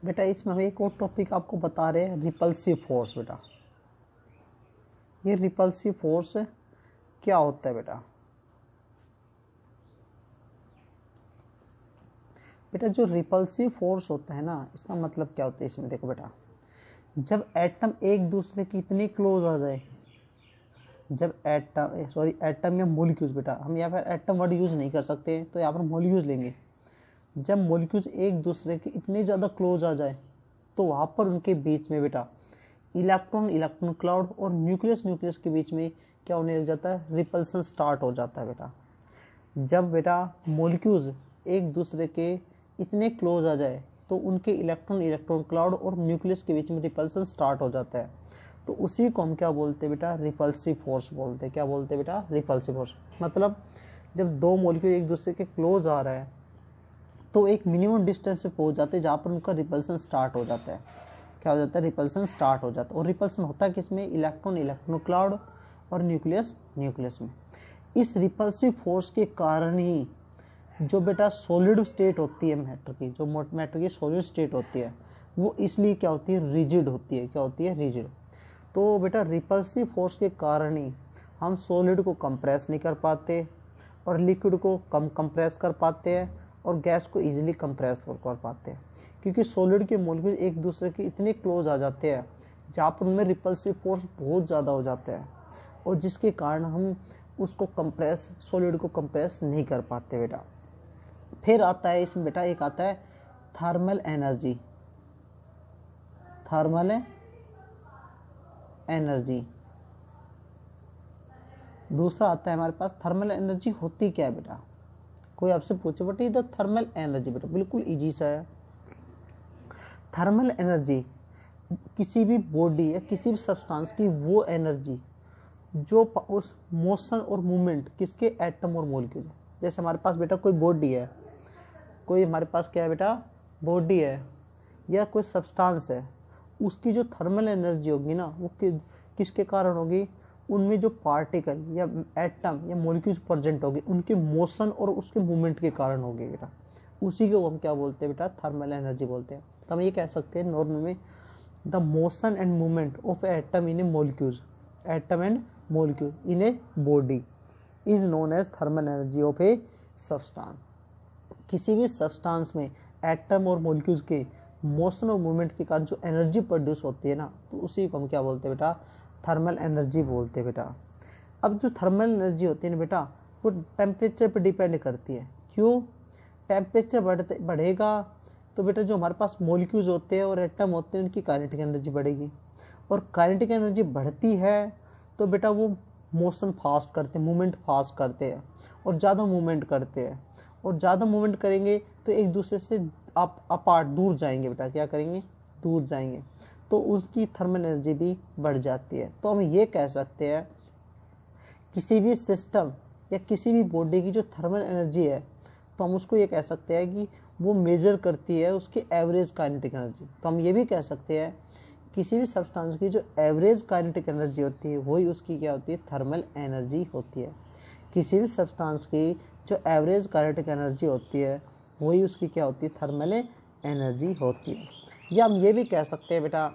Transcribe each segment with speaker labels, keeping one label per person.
Speaker 1: बेटा इसमें हम एक और टॉपिक आपको बता रहे हैं, रिपल्सिव फोर्स। बेटा ये रिपल्सिव फोर्स क्या होता है बेटा? बेटा जो रिपल्सिव फोर्स होता है ना, इसका मतलब क्या होता है इसमें देखो बेटा, जब एटम एक दूसरे के इतने क्लोज आ जाए, जब एटम या मोलिक्यूल्स, बेटा हम यहाँ पर एटम वर्ड यूज़ नहीं कर सकते तो यहाँ पर मोलिक्यूल्स लेंगे। जब मोलिक्यूल्स एक दूसरे के इतने ज़्यादा क्लोज आ जाए तो वहाँ पर उनके बीच में बेटा इलेक्ट्रॉन इलेक्ट्रॉन क्लाउड और न्यूक्लियस न्यूक्लियस के बीच में क्या होने लग जाता है? रिपल्सन स्टार्ट हो जाता है बेटा। जब बेटा मोलिक्यूल्स एक दूसरे के इतने क्लोज आ जाए तो उनके इलेक्ट्रॉन इलेक्ट्रॉन क्लाउड और न्यूक्लियस के बीच में रिपल्सन स्टार्ट हो जाता है। तो उसी को हम क्या बोलते हैं बेटा? रिपल्सिव फोर्स बोलते हैं। क्या बोलते हैं बेटा? Repulsive force. मतलब जब दो मॉलिक्यूल एक दूसरे के क्लोज आ रहा है तो एक मिनिमम डिस्टेंस पे पहुंच जाते हैं जहाँ पर उनका रिपल्सन स्टार्ट हो जाता है। क्या हो जाता है? रिपल्सन स्टार्ट हो जाता है। और रिपल्सन होता है किसमें? इलेक्ट्रॉन इलेक्ट्रॉन क्लाउड और न्यूक्लियस न्यूक्लियस में। इस रिपल्सिव फोर्स के कारण ही जो बेटा सॉलिड स्टेट होती है मैटर की, जो मैटर की सॉलिड स्टेट होती है, वो इसलिए क्या होती है? रिजिड होती है। क्या होती है? रिजिड। तो बेटा रिपल्सिव फोर्स के कारण ही हम सॉलिड को कंप्रेस नहीं कर पाते और लिक्विड को कम कंप्रेस कर पाते हैं और गैस को इजीली कंप्रेस कर पाते हैं, क्योंकि सॉलिड के मॉलिक्यूल एक दूसरे के इतने क्लोज आ जाते हैं जहाँ पर उनमें रिपल्सिव फोर्स बहुत ज़्यादा हो जाता है और जिसके कारण हम उसको कंप्रेस, सॉलिड को कंप्रेस नहीं कर पाते बेटा। फिर आता है इसमें बेटा, एक आता है थर्मल एनर्जी। Thermal energy. दूसरा आता है हमारे पास थर्मल एनर्जी होती क्या है बेटा? कोई आपसे पूछे बेटा इधर थर्मल एनर्जी, बेटा बिल्कुल इजी सा है। थर्मल एनर्जी किसी भी बॉडी या किसी भी सब्सटेंस की वो एनर्जी जो उस मोशन और मूवमेंट किसके? एटम और मॉलिक्यूल। जैसे हमारे पास बेटा कोई बॉडी है, कोई हमारे पास क्या है बेटा? बॉडी है या कोई सब्सटेंस है, उसकी जो थर्मल एनर्जी होगी ना वो किसके कारण होगी? उनमें जो पार्टिकल या एटम या मॉलिक्यूल्स प्रेजेंट होगी उनके मोशन और उसके मूवमेंट के कारण होगी बेटा। उसी को हम क्या बोलते हैं बेटा? थर्मल एनर्जी बोलते हैं। तो हम ये कह सकते हैं नॉर्मल में, the motion and movement of atom in a molecules, atom and molecule in a body is known as thermal energy of a substance. किसी भी सब्सटेंस में एटम और मॉलिक्यूल्स के मोशन और मूवमेंट के कारण जो एनर्जी प्रोड्यूस होती है ना, तो उसी को हम क्या बोलते हैं बेटा? थर्मल एनर्जी बोलते हैं बेटा। अब जो थर्मल एनर्जी होती है ना बेटा, वो टेम्परेचर पर डिपेंड करती है। क्यों? टेम्परेचर बढ़ेगा तो बेटा जो हमारे पास मॉलिक्यूल्स होते हैं और एटम होते हैं उनकी काइनेटिक एनर्जी बढ़ेगी, और काइनेटिक एनर्जी बढ़ती है तो बेटा वो मोशन फास्ट करते हैं, मूवमेंट फास्ट करते हैं और ज़्यादा मूवमेंट करते हैं, और ज़्यादा मूवमेंट करेंगे तो एक दूसरे से अपार्ट दूर जाएंगे बेटा। क्या करेंगे? दूर जाएंगे, तो उसकी थर्मल एनर्जी भी बढ़ जाती है। तो हम ये कह सकते हैं किसी भी सिस्टम या किसी भी बॉडी की जो थर्मल एनर्जी है, तो हम उसको ये कह सकते हैं कि वो मेजर करती है उसकी एवरेज काइनेटिक एनर्जी। तो हम ये भी कह सकते हैं किसी भी सब्सटेंस की जो एवरेज काइनेटिक एनर्जी होती है वही उसकी क्या होती है? थर्मल एनर्जी होती है। किसी भी सब्सटेंस की जो एवरेज काइनेटिक एनर्जी होती है वही उसकी क्या होती है? थर्मल एनर्जी होती है। या हम ये भी कह सकते हैं बेटा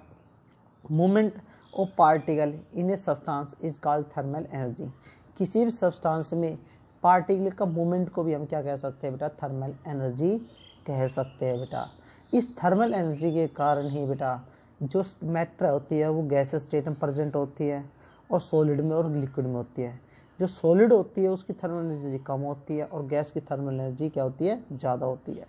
Speaker 1: movement of particle in a substance is called thermal energy. किसी भी सब्सटेंस में पार्टिकल का मूवमेंट को भी हम क्या कह सकते हैं बेटा? थर्मल एनर्जी कह सकते हैं बेटा। इस थर्मल एनर्जी के कारण ही बेटा जो मैटर होती है वो गैसेस स्टेट में प्रेजेंट होती है और सॉलिड में और लिक्विड में होती है। जो सॉलिड होती है उसकी थर्मल एनर्जी कम होती है और गैस की थर्मल एनर्जी क्या होती है? ज़्यादा होती है।